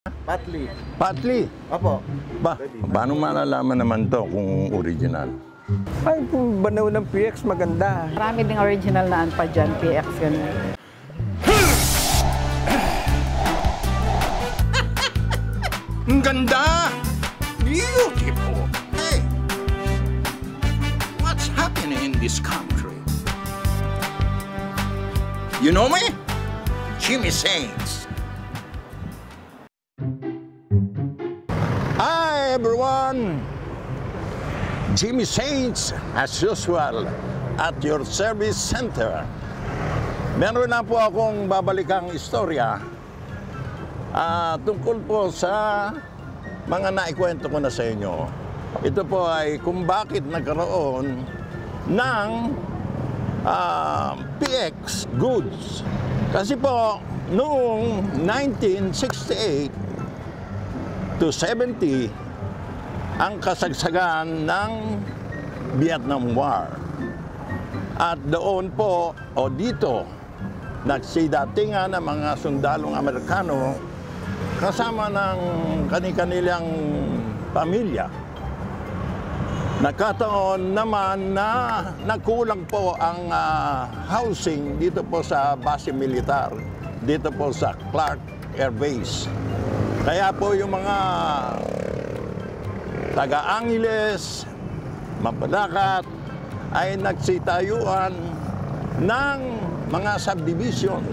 Patli. Patli? Opo. Paano malalaman naman to kung original? Ay, kung banaw ng PX, maganda. Marami ding original na anpa dyan, PX yun. Ang ganda! Beautiful! Hey! What's happening in this country? You know me? Jimmy Saints. Hi, everyone! Jimmy Saints, as usual, at your service center. Meron na po akong babalikang istorya tungkol po sa mga naikwento ko na sa inyo. Ito po ay kung bakit nagkaroon ng PX goods. Kasi po, noong 1968 to 70, ang kasagsagan ng Vietnam War. At doon po, o dito, nagsidatingan ng mga sundalong Amerikano kasama ng kani-kanilang pamilya. Nagkataon naman na nagkulang po ang housing dito po sa base militar, dito po sa Clark Air Base. Kaya po yung mga taga-Angeles, Mapalacat, ay nagsitayuan ng mga subdivisions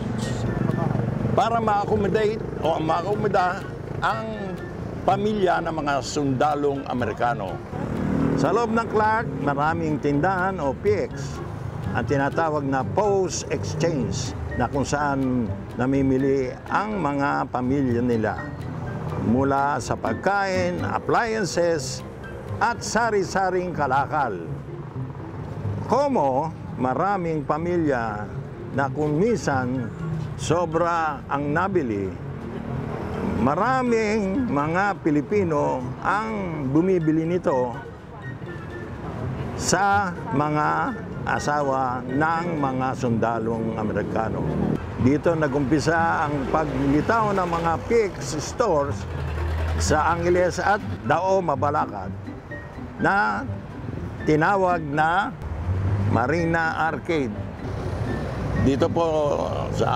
para ma-accommodate o ma-accommodate ang pamilya ng mga sundalong Amerikano. Sa loob ng Clark, maraming tindahan o PX, ang tinatawag na Post Exchange, na kung saan namimili ang mga pamilya nila mula sa pagkain, appliances, at sari-saring kalakal. Como maraming pamilya na kung minsan sobra ang nabili, maraming mga Pilipino ang bumibili nito sa mga asawa ng mga sundalong Amerikano. Dito nagumpisa ang paglitaw ng mga PX stores sa Angeles at Dao, Mabalacat na tinawag na Marina Arcade. Dito po sa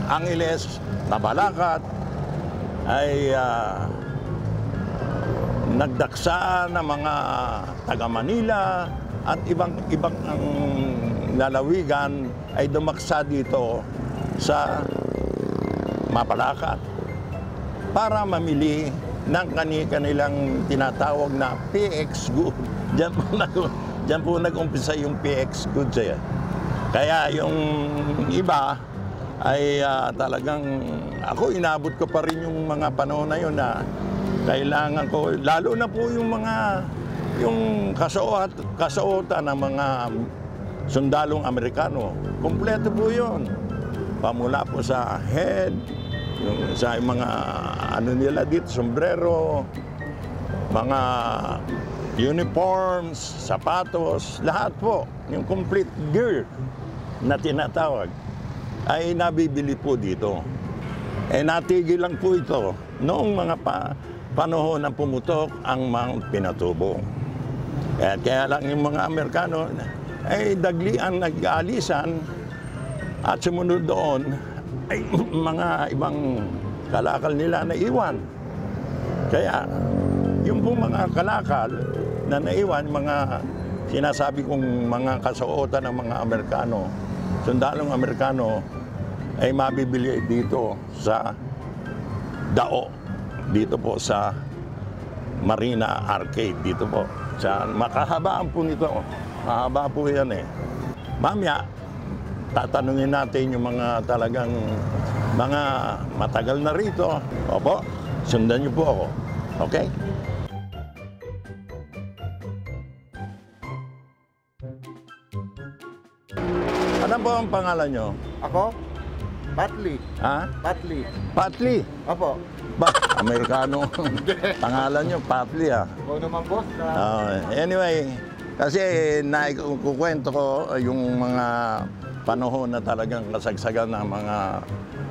Angeles, Mabalacat ay nagdaksa ng mga taga-Manila at ibang ang lalawigan ay dumaksa dito sa Mabalacat para mamili ng kanilang tinatawag na PX goods. Diyan po nag-umpisa yung PX goods. Kaya yung iba ay talagang ako inabot ko pa rin yung mga panahon na yun na kailangan ko, lalo na po yung kasuotan ng mga sundalong Amerikano. Kumpleto po yun. Pamula po sa head, sa mga ano nila dito, sombrero, mga uniforms, sapatos, lahat po, yung complete gear na tinatawag, ay nabibili po dito. Natigil lang po ito noong mga panahon na pumutok ang Mount Pinatubo. Kaya lang yung mga Amerikano ay daglian nag-aalisan at sumunod doon ay mga ibang kalakal nila na iwan. Kaya yung po mga kalakal na naiwan, mga sinasabi kong mga kasuotan ng mga Amerikano, sundalong Amerikano, ay mabibili dito sa Dao, dito po sa Marina Arcade, dito po. Sa makahabaan po nito, mahaba po yan Mamaya, tatanungin natin yung mga talagang mga matagal na rito. Opo, sundan niyo po ako. Okay? Ano po ang pangalan nyo? Ako? Patli. Ha? Patli. Patli? Opo. Amerikano. Pangalan nyo, Patli Oo naman, boss. Anyway, kasi naikukwento ko yung mga panahon na talagang kasagsagan ng mga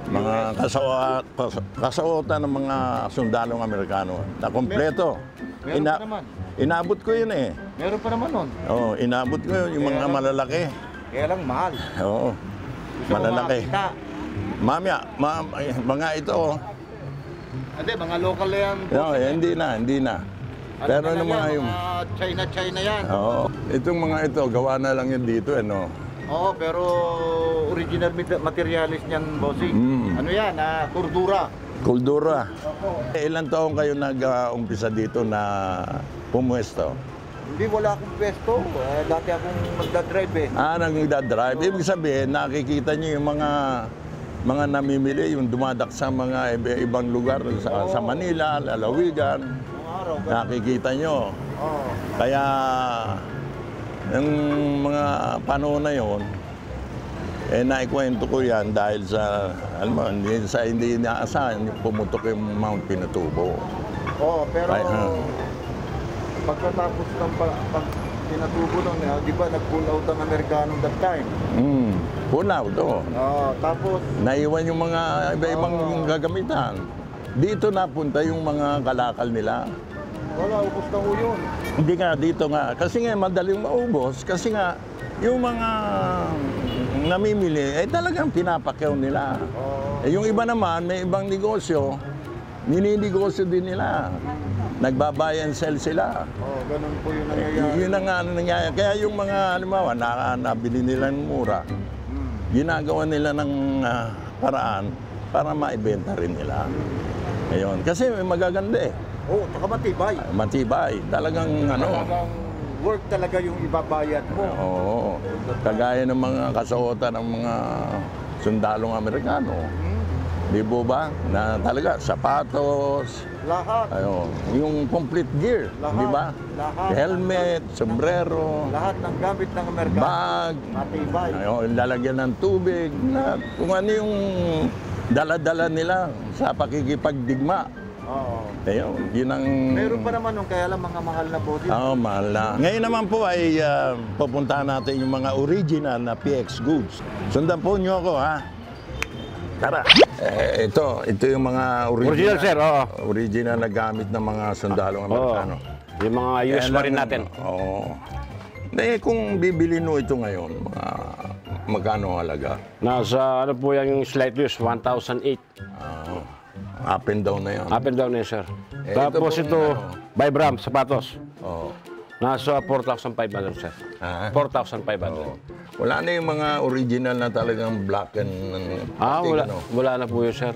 Mga kasautan ng mga sundalong Amerikano na kompleto. Meron pa naman. Inabot ko yun eh. Meron pa naman nun. Oo, inabot ko yun, yung mga malalaki. Kaya lang mahal. Oo, Gusto ko malalaki. makakita. Mamaya, mga ito, Hindi, mga local na yan. no, hindi na. Pero na yung lang mga yan, yung... China yan. Oo, itong mga ito, gawa na lang yun dito, ano. Oo, pero original materialis niyan, bossing. Ano yan, Cordura. Kuldura. Ilan taon kayo nag-umpisa dito na pumuesto? Hindi, wala akong pwesto. Dati akong magdadrive eh. Nagdadrive. Ibig sabihin, nakikita niyo yung mga namimili, yung dumadak sa mga ibang lugar sa Manila, lalawigan. Mga araw, Nakikita niyo. Oo. Kaya, yung mga panahon na yon, naikwento ko yan dahil sa, alam mo, hindi inaasahan, pumutok yung Mount Pinatubo. Oo, pero Ay, pagkatapos ng pag pinatubo nun, di ba nag-pull out ang Amerikano that time? Pull out, Tapos, naiwan yung mga iba-ibang gagamitan. Dito napunta yung mga kalakal nila. wala, ubos na ho yun. Hindi nga, dito nga. Kasi nga, madaling maubos. Kasi nga, yung mga namimili, talagang pinapakyaw nila. Yung iba naman, may ibang negosyo, nininegosyo din nila. Nagbabuy and sell sila. Ganun po yung nangyayari. Yun ang nangyayari. Kaya yung mga, halimbawa, nabili nila ng mura, ginagawa nila ng paraan para maibenta rin nila. Ayun. Kasi may magaganda eh. Taka matibay. Matibay. Talagang Talagang work talaga yung ibabayad mo. Oo. Kagaya ng mga kasuotan ng mga sundalong Amerikano. Di po ba? Na talaga, sapatos, Lahat. yung complete gear, Lahat. di ba? Lahat. Helmet, sombrero, Lahat ng gamit ng Amerikano. bag, Matibay. lalagyan ng tubig, lahat. Kung ano yung dala-dala nila sa pakikipagdigma. Ayun, yun ang... Meron pa naman kaya lang mga mahal na body. Mahal na. Ngayon naman po ay pupuntahan natin yung mga original na PX goods. Sundan po nyo ako, ha? Tara. Ito yung mga Original, sir, oo. Original na gamit ng mga sundalong Amerikano. Yung mga US Marine natin. Oo. Kung bibili nyo ito ngayon, magkano halaga? Nasa ano po yan yung slight use, 1,008. Up and down na yan. Up and down na yun, sir. ito Tapos pong ito, Vibram, sapatos. Oo. Nasa 4,500, sir. 4,500. Wala na yung mga original na talagang black and... Wala na po yun, sir.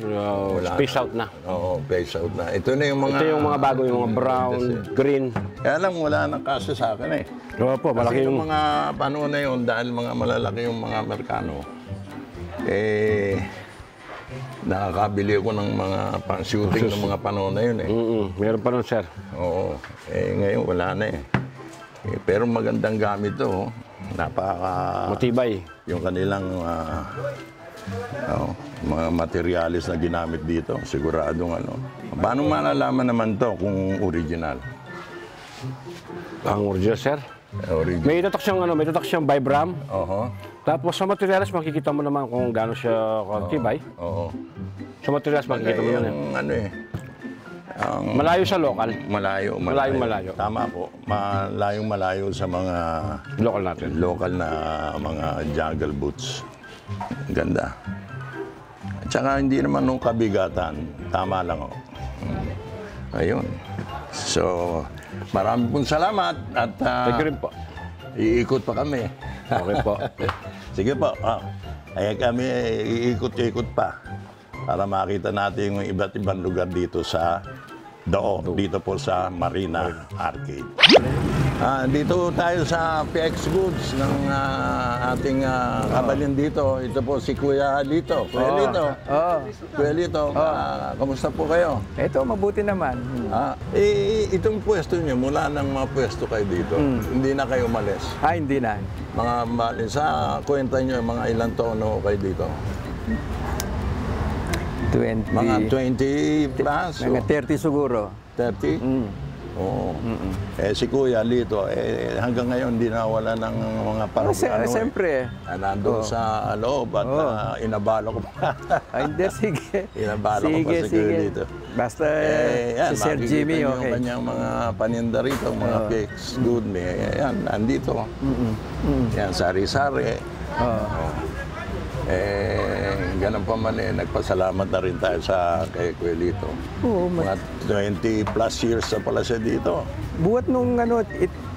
Space out na. Oo, face out na. Ito na yung mga... Ito yung mga bago, yung mga brown, green. Kaya lang, wala nang kaso sa akin eh. Oo po, malaki Kasi yung... yung mga panahon na yun, dahil mga malalaki yung mga Amerikano, nakakabili ako ng mga pang-shooting ng mga panahon na yun eh. Meron pa nun, sir. Oo. Ngayon, wala na eh. Pero magandang gamit to. Matibay. Yung kanilang mga materialis na ginamit dito, siguradong ano. Paano malalaman naman to kung original? Ang original, sir. Original. May tatak siyang Vibram. Oo. Tapos sa materials, makikita mo naman kung gaano siya matibay. Oo. Sa materials, makikita mo naman. Yung ano eh. Malayo sa local. Malayo. Malayo. Tama po. Malayo sa mga Local natin. local na mga jungle boots. Ganda. At saka hindi naman nung kabigatan. Tama lang. Ayun. So, marami pong salamat at Thank you rin po. iikot pa kami. Okay po. Sige po. Kami iikot-ikot pa para makita natin yung iba't ibang lugar dito sa dito po sa Marina Arcade. Dito tayo sa PX Goods ng ating kabalin dito. Ito po si Kuya Lito. Kuya Lito. Kuya Lito, kamusta po kayo? Ito, mabuti naman. Itong pwesto niyo, mula nang mga pwesto kayo dito, hindi na kayo umalis. Hindi na. Sa kwenta niyo, mga ilang taon na kayo dito? 20. Mga 20 plus? Mga 30 siguro. 30? Oo. Si Kuya Lito, hanggang ngayon di nawala ng mga parang Siyempre. nandun sa loob at inabalo ko pa. Ay, hindi, sige. Inabalo ko pa si Kuya Lito. Basta Yan, si Sir makikita Jimmy, niyo okay. yung kanyang mga paninda rito, mga cakes, good me. Yan, nandito. Yan, sari-sari. Ganun pa man nagpasalamat na rin tayo sa kay Kuya Lito. Oo, Mga 20 plus years na pala siya dito. buhat nung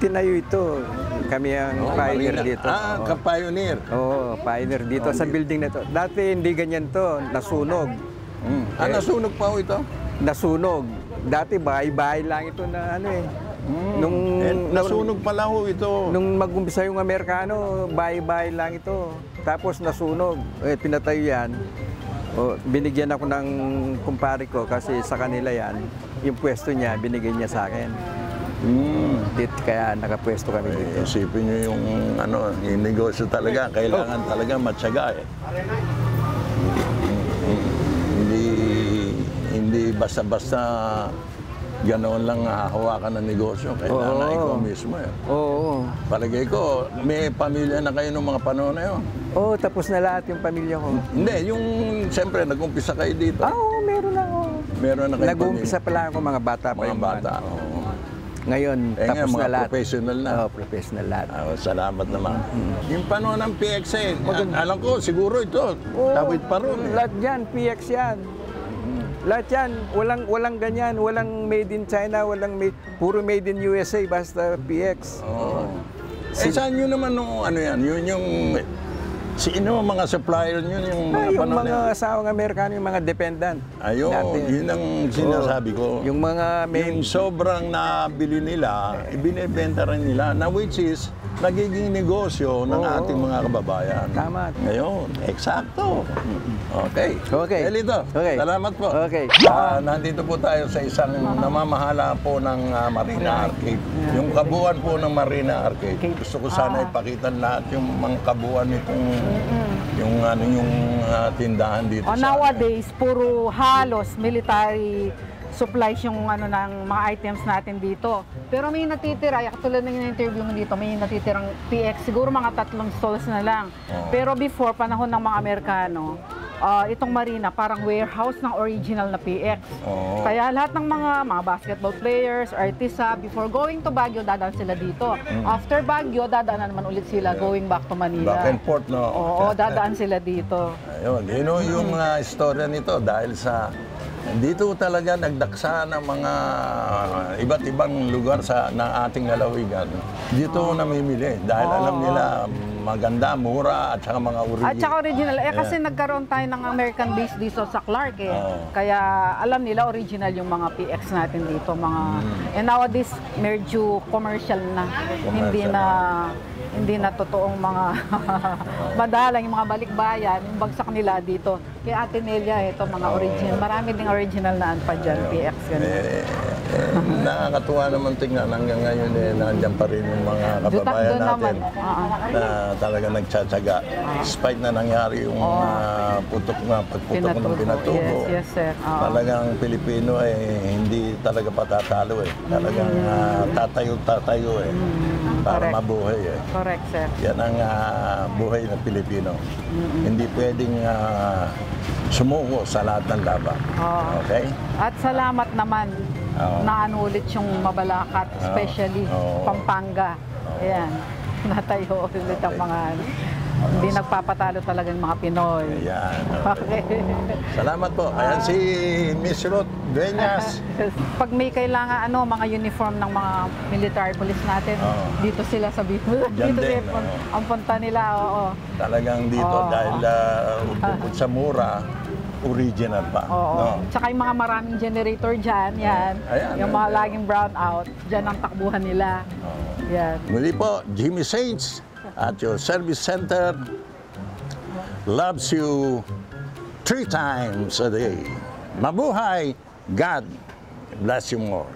tinayo ito, kami ang pioneer Marina. dito. Oo. Ka-pioneer. Oo, pioneer dito sa building na to. Dati hindi ganyan to, nasunog. Nasunog pa ho ito? Nasunog. Dati bahay-bahay lang ito na ano eh. Nasunog pala ho ito. Nung mag-umpisa yung Amerikano, bahay-bahay lang ito. Tapos nasunog. Pinatayo yan. Binigyan ako ng kumpare ko kasi sa kanila yan. Yung pwesto niya, binigay niya sa akin. Kaya nakapwesto kami dito. Isipin nyo yung negosyo talaga. Kailangan talaga matyaga eh. Hindi basta-basta ganoon lang hahawakan ng negosyo. Kailangan ikaw mismo eh. Oo. Palagay ko, may pamilya na kayo nung mga panahon na yun. Oo, tapos na lahat yung pamilya ko. Hindi, yung siyempre nag-umpisa kayo dito. Oo, meron lang ako. Meron na kayo Nag-uumpisa pa lang ako, mga bata pa mga yung bata. Ngayon, tapos mga na lahat. professional na. Oo, professional lahat. Salamat naman. Yung panahon ng PXA, alam ko, siguro ito, tawid pa ron. Lahat yan, PX yan. Lahat yan, walang ganyan, walang made in China, puro made in USA, basta PX. Saan yun naman nung yan? Yun yung, sino mga supplier yun yung mga Yung panahon mga asawang Amerikano, yung mga dependent. Ayun, natin. yun ang sinasabi ko. Yung mga Yung sobrang nabili nila, ibinebenta rin nila, na which is, nagiging negosyo ng ating mga kababayan. Tama. Ngayon, eksakto. Okay. Okay. Elito, Okay. salamat po. Okay. Nandito po tayo sa isang namamahala po ng Marina Arcade. Yung kabuuan po ng Marina Arcade. Gusto ko sana ipakita lahat yung mga kabuuan nitong yung tindahan dito. Nowadays, puro halos military supplies yung ng mga items natin dito. Pero may natitira, katulad ng interview mo dito, may natitirang PX, siguro mga 3 stalls na lang. Pero before, panahon ng mga Amerikano, itong Marina, parang warehouse ng original na PX. Kaya lahat ng mga basketball players, artista, before going to Baguio, dadaan sila dito. After Baguio, dadaan naman ulit sila going back to Manila. Back and forth, no? Oo, dadaan sila dito. Ayun, yung istorya nito dahil sa dito talaga nagdaksa ng mga iba't ibang lugar ng ating lalawigan. Dito namimili dahil alam nila maganda, mura at saka mga original. At saka original. Kasi nagkaroon tayo ng American base dito sa Clark eh. Kaya alam nila original yung mga PX natin dito. And nowadays, medyo commercial na. Hindi na totoong mga madalang, yung mga balikbayan, yung bagsak nila dito. Kaya Ate Nelia, ito mga original. Marami ding original na pa dyan, PX. Nakakatuwa naman tingnan hanggang ngayon nandiyan pa rin yung mga kababayan natin na talaga nagtsatsaga. Despite na nangyari yung putok ng pinatubo. Yes, sir. Talagang Pilipino hindi talaga patatalo Talagang tatayo para mabuhay Correct, sir. Yan ang buhay ng Pilipino. Hindi pwedeng sumuko sa lahat ng laban. Okay? At salamat naman na ulit yung Mabalacat, especially Pampanga. Ayan, natayo ulit ang mga hindi nagpapatalo talaga ng mga Pinoy. Ayan. Okay. Salamat po. Ayan si Miss Ruth Dueñas. Pag may kailangan mga uniform ng mga military police natin, dito sila sa Bicol. Dito din, ang punta nila, Talagang dito dahil bukod sa mura, original pa. Tsaka yung mga maraming generator dyan, yan. Yung mga laging brown out, dyan ang takbuhan nila. Yan. Muli po, Jimmy Saints at your service center loves you 3 times a day. Mabuhay! God bless you more.